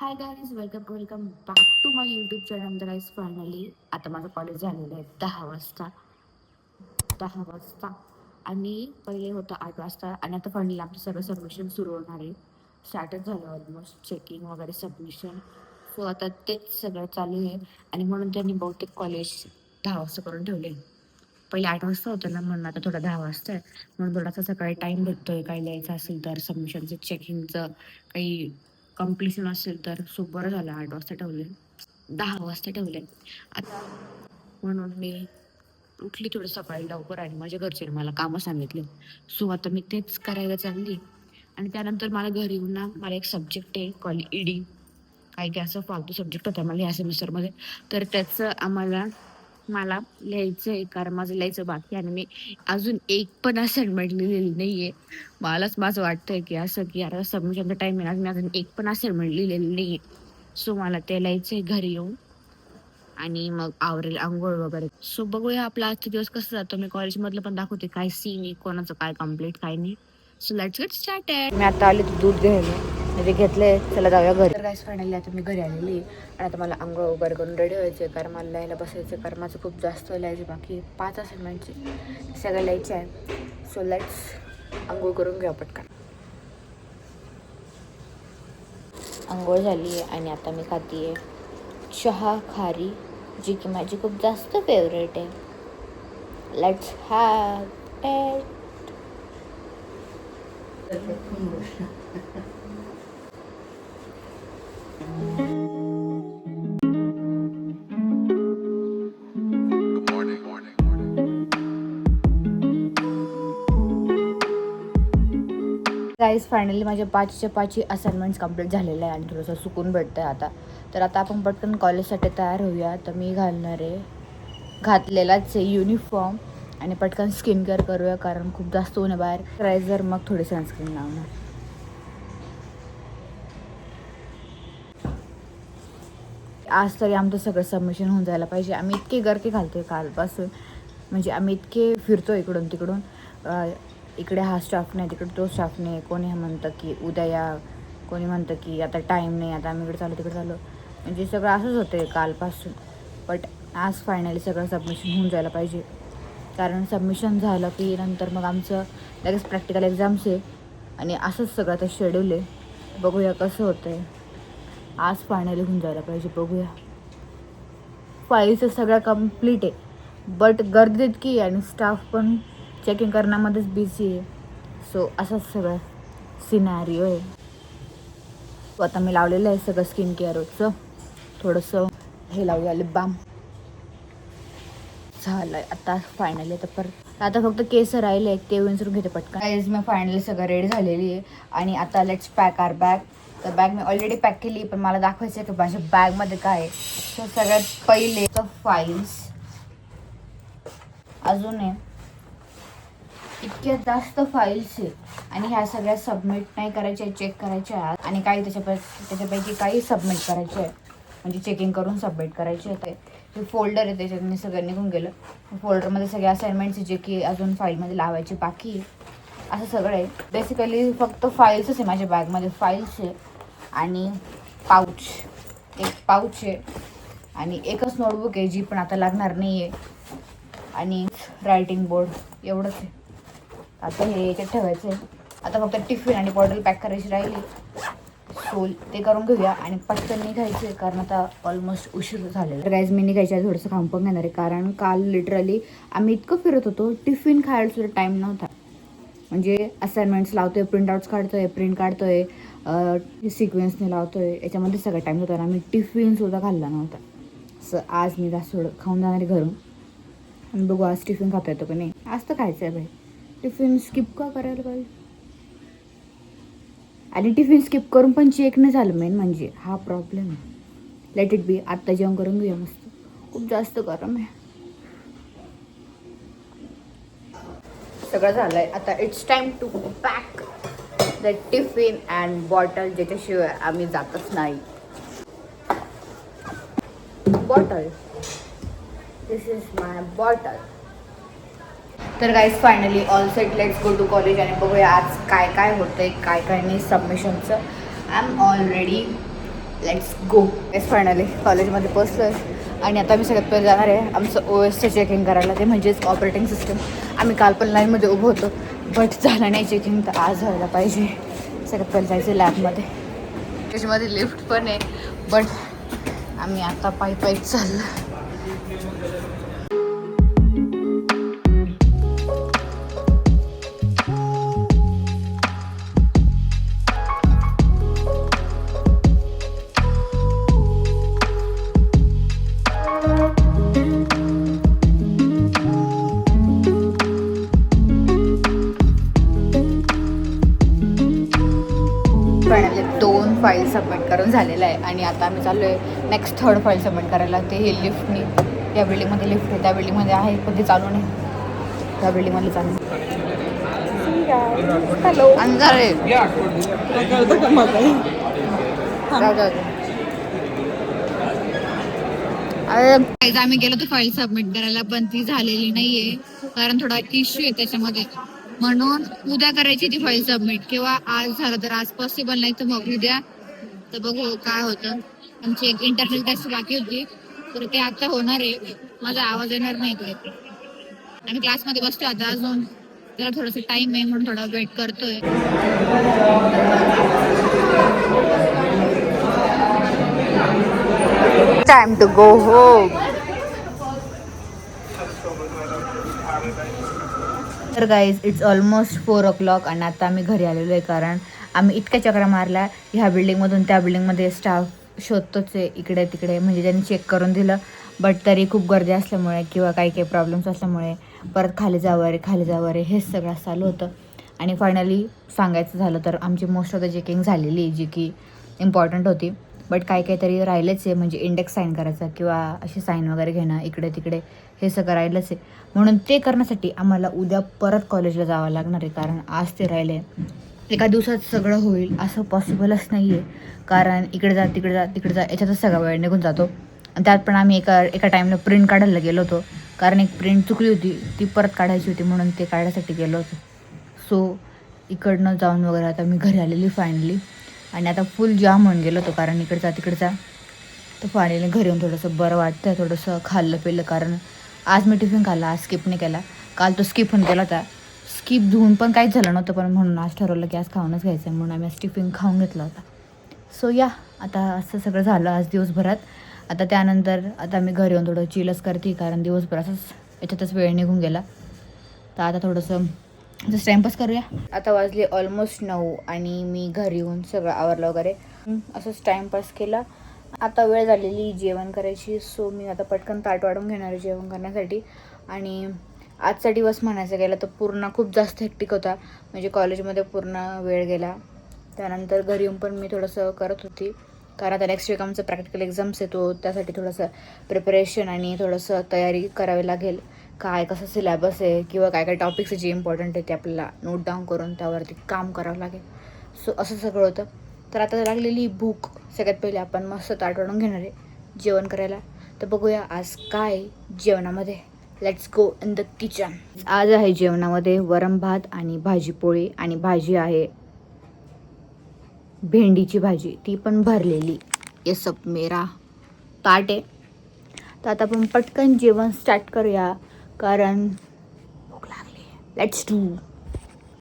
High guys, welcome back to my YouTube channel. तर guys finally आता माझं college झालेलं आहे 10 वाजता आणि पहिले होतं 8 वाजता. आणि आता फायनली आमचं सगळं सबमिशन सुरू होणार आहे. स्टार्टच झालं ऑलमोस्ट चेकिंग वगैरे सबमिशन. सो आता तेच सगळं चालू आहे. आणि म्हणून त्यांनी बहुतेक कॉलेज 10 वाजता करून ठेवले. पहिले 8 वाजता होतं ना, म्हणून आता थोडा 10 वाजता आहे. म्हणून थोडासा सकाळी टाईम भेटतोय काही लिहायचं असेल तर, सबमिशनचं चेकिंगचं काही कम्प्लिशन असेल तर. सो बरं झालं 8 वाजता ठेवले, 10 वाजता ठेवले आता. म्हणून मी उठली थोडं सकाळी लवकर आणि माझ्या घरचे मला कामं सांगितले. सो आता मी तेच करायला चालली. आणि त्यानंतर मला घरी येऊन ना, मला एक सब्जेक्ट आहे कॉल ईडी. काही काही असं फालतू सब्जेक्ट होता मला ह्या सेमिस्टरमध्ये. तर त्याचं मला लिहायचं आहे, कारण माझं लिहायचं बाकी आहे. आणि मी अजून एक पण असाइनमेंट लिहिलेली नाहीये. मलाच माझं वाटतंय की असं की आता सबमिशनचा टाइम आहे ना, मी अजून एक पण असाइनमेंट लिहिलेली नाहीये. सो मला ते लिहायचंय घरी येऊन आणि मग आवरेल आंघोळ वगैरे. सो बघूया आपला आजचा दिवस कसा जातो. मी कॉलेजमधलं पण दाखवते काय सीन आहे, कोणाचं काय कम्प्लीट काय नाही. So let's get started. मी आता आले तर दूध घ्यायला, म्हणजे घेतलंय, चला जाऊया घरी. तर गाईस फायनली आता मी घरी आलेली आणि आता मला आंघोळ वगैरे करून रेडी व्हायचं, कारण मला लिहायला बसायचं, कारण माझं खूप जास्त लिहायचं बाकी 5 असाइनमेंटचे सगळं लिहायचे आहे. सो लेट्स आंघोळ करून घ्या पटकन. आंघोळ झाली आहे आणि आता मी खाते चहा खारी, जी की माझी खूप जास्त फेवरेट आहे. Let's have it. Guys finally माझ्या 5च्या 5 असाइनमेंट्स कंप्लीट झालेल्या आहे आणि थोडंसं सुकून भेटतं आहे आता. तर आता आपण पटकन कॉलेजसाठी तयार होऊया. तर मी घालणार आहे, घातलेलाच आहे युनिफॉर्म, आणि पटकन स्किन केअर करूया, कारण खूप जास्त ऊन आहे बाहेर. ट्रायझर मग थोडी सनस्क्रीन लावणार. आज तरी आमचं सगळं सबमिशन होऊन जायला पाहिजे. आम्ही इतके गर्के घालतो आहे कालपासून, म्हणजे आम्ही इतके फिरतो इकडून तिकडून. इकडे हा स्टाफ नाही, तिकडे तो स्टाफ नाही. कोणी म्हणतं की उद्या या, कोणी म्हणतं की आता टाईम नाही, आता आम्ही इकडे चालू तिकडे चालू. म्हणजे सगळं असंच होतं आहे कालपासून. बट आज फायनली सगळं सबमिशन होऊन जायला पाहिजे, कारण सबमिशन झालं की नंतर मग आमचं लगेच प्रॅक्टिकल एक्झाम्स आहे. आणि असंच सगळं आता शेड्यूल आहे. बघूया कसं होतं आहे. आज फायनली होऊन जायला पाहिजे, बघूया. फाईलचं सगळं कंप्लीट आहे, बट गर्दी इतकी आहे आणि स्टाफ पण चेकिंग करण्यामध्येच बिझी आहे. सो असंच सगळं सिनॅरिओ आहे. सो आता मी लावलेलं आहे सगळं स्किन केअरचं. थोडंसं हे लावूया, लिप बाम झालं आहे आता फायनली. आता फक्त केस राहिले आहेत, ते विंचरून घेते पटकन. गाईज मी फायनली सगळं रेडी झालेली आहे आणि आता लेट्स पॅक आर बॅग. तर बॅग मी ऑलरेडी पॅक केली, पण मला दाखवायचं आहे की माझ्या बॅगमध्ये काय आहे. सो सगळ्यात पहिले फाईल्स अजून आहे, इतक्या जास्त फाईल्स आहे. आणि ह्या सगळ्या सबमिट नाही करायच्या, चेक करायच्या आहेत. आणि काही त्याच्यापैकी काही सबमिट करायचे आहे, म्हणजे चेकिंग करून सबमिट करायचे आहे. ते फोल्डर आहे, त्याच्यात मी सगळं निघून गेलं. फोल्डरमध्ये सगळे असाइनमेंट्स जे की अजून फाईलमध्ये लावायचे बाकी आहे. असं सगळं आहे. बेसिकली फक्त फाईल्सच आहे माझ्या बॅगमध्ये. फाईल्स आहे आणि एक पाऊच आहे आणि एकच नोटबुक आहे, जी पण आता लागणार नाही आहे. आणि रायटिंग बोर्ड, एवढंच आहे. आता हे याच्यात ठेवायचं आहे. आता फक्त टिफिन आणि बॉटल पॅक करायची राहिली. सो ते करून घेऊया आणि पटकन निघायचं आहे, कारण आता ऑलमोस्ट उशीर झालेला. तर गाईज मी निघायच्या थोडंसं काम पण घेणार आहे, कारण काल लिटरली आम्ही इतकं फिरत होतो, टिफिन खायला सुद्धा टाईम नव्हता. म्हणजे असाइनमेंट्स लावतोय, प्रिंटआउट्स काढतोय, प्रिंट काढतोय, सिक्वेन्सने लावतोय, याच्यामध्ये सगळा टाईम होता. आणि आम्ही टिफिनसुद्धा खाल्ला नव्हता. सो आज मी जास्त थोडं खाऊन जाणार आहे घरून. आणि बघू आज टिफिन खाता येतो का नाही. आज तर खायचं आहे भाई. टिफिन स्किप का करायला पाहिजे. आणि टिफिन स्किप करून पण चेक नाही झालं, मेन म्हणजे हा प्रॉब्लेम आहे. Let it be. आत्ता जेवण करून घेऊया मस्त. खूप जास्त गरम आहे. सगळं झालं आहे. आता it's time to pack the tiffin and bottle, ज्याच्याशिवाय आम्ही जातच नाही. Bottle, this is my bottle. तर guys finally all set, let's go to college आणि बघूया आज काय काय होतं आहे, काय काय नाही सबमिशनचं. I am all ready. Let's go. Finally कॉलेजमध्ये पोचलो आहे आणि आता मी सगळ्यात पहिले जाणार आहे आमचं OSचं चेकिंग करायला, ते म्हणजेच ऑपरेटिंग सिस्टम. आम्ही काल पण लाईनमध्ये उभं होतो बट झालं नाही चेकिंग, तर आज व्हायला पाहिजे. सगळ्यात पहिले जायचं लॅबमध्ये. त्याच्यामध्ये लिफ्ट पण आहे बट आम्ही आता पायी चाललो. दोन फाईल सबमिट करून झालेलं आहे आणि आता आम्ही चाललो आहे नेक्स्ट 3rd फाईल सबमिट करायला. ते हे लिफ्टनी, या बिल्डिंगमध्ये लिफ्ट आहे, त्या बिल्डिंगमध्ये आहे पण ते चालू नाही, त्या बिल्डिंगमध्ये चालू. हॅलो अंधार आहे. आम्ही गेलो तर फाईल सबमिट करायला पण ती झालेली नाहीये कारण थोडा इश्यू आहे त्याच्यामध्ये, म्हणून उद्या करायची ती फाईल सबमिट, किंवा आज झालं तर आज पॉसिबल नाही तर मग उद्या. तर बघू काय होतं. आमची एक इंटरनल टेस्ट बाकी होती तर ते आता होणार आहे. माझा आवाज येणार नाही इकडे. आम्ही क्लासमध्ये बसतो आता, अजून जरा थोडंसं टाइम आहे म्हणून थोडा वेट करतोय. Time to go home. तर गाईज इट्स ऑलमोस्ट 4 o'clock आणि आता आम्ही घरी आलेलो आहे कारण आम्ही इतक्या चक्रा मारल्या ह्या बिल्डिंगमधून त्या बिल्डिंगमध्ये. स्टाफ शोधतोच आहे इकडे तिकडे, म्हणजे त्यांनी चेक करून दिलं बट तरी खूप गर्दी असल्यामुळे किंवा काही प्रॉब्लेम्स असल्यामुळे परत खाली जावं रे हेच सगळं चालू होतं. आणि फायनली सांगायचं झालं तर आमची मोस्ट ऑफ द चेकिंग झालेली जी की इम्पॉर्टंट होती, बट काहीतरी राहिलंच आहे, म्हणजे इंडेक्स साईन करायचा किंवा अशी साईन वगैरे घेणं इकडे तिकडे हे सगळं राहिलंच आहे. म्हणून ते करण्यासाठी आम्हाला उद्या परत कॉलेजला जावं लागणार आहे कारण आज ते राहिले. एका दिवसात सगळं होईल असं पॉसिबलच नाही आहे कारण इकडे जा याच्यातच सगळा वेळ निघून जातो. आणि त्यात पण आम्ही एका टाईमला प्रिंट काढायला गेलो होतो कारण एक प्रिंट चुकली होती, ती परत काढायची होती म्हणून ते काढायसाठी गेलो होतो. सो इकडनं जाऊन वगैरे आता मी घरी आलेली फायनली. आणि आता फुल जाम होऊन गेलो होतो कारण इकडचा तर फायनली घरी येऊन थोडंसं बरं वाटतं. थोडंसं खाल्लं पिलं कारण आज मी टिफिन खाल्ला, आज स्किप नाही केला. काल तो स्किप होऊन गेला होता, स्किप धुवून पण काहीच झालं नव्हतं, पण म्हणून आज ठरवलं की आज खाऊनच घ्यायचं म्हणून आम्ही आज टिफिन खाऊन घेतला होता. सो या आता असं सगळं झालं आज दिवसभरात. आता त्यानंतर आता मी घरी येऊन थोडं चिलच करते कारण दिवसभर असंच याच्यातच वेळ निघून गेला. तर आता थोडंसं जस्ट टाईमपास करूया. आता वाजले ऑलमोस्ट 9 आणि मी घरी येऊन सगळं आवरलं वगैरे असंच टाईमपास केला. आता वेळ झालेली जेवण करायची. सो मी आता पटकन ताट वाढून घेणार आहे जेवण करण्यासाठी. आणि आजचा दिवस म्हणायचं गेला तर पूर्ण खूप जास्त हेक्टिक होता, म्हणजे कॉलेजमध्ये पूर्ण वेळ गेला. त्यानंतर घरी येऊन पण मी थोडंसं करत होती कारण आता नेक्स्ट वीक आमचं प्रॅक्टिकल एक्झाम्स येतो, त्यासाठी थोडंसं प्रिपरेशन आणि थोडंसं तयारी करावी लागेल. कसं सिलेबस आहे किंवा काय टॉपिक्स जे इम्पॉर्टंट आहे ते आपल्याला नोट डाऊन करून त्यावरती काम करावं लागेल. सो असं सगळं होतं. तर आता लागलेली भूक, सगळ्यात पहिले आपण मस्त ताट वाढून घेणार आहे जेवण करायला. तर बघूया आज काय जेवणामध्ये. Let's go in the kitchen. आज आहे जेवणामध्ये वरण भात आणि भाजी पोळी, आणि भाजी आहे भेंडीची भाजी, ती पण भरलेली. ये सब मेरा ताट आहे. तर आता आपण पटकन जेवण स्टार्ट करूया कारण भूक लागली. Let's do.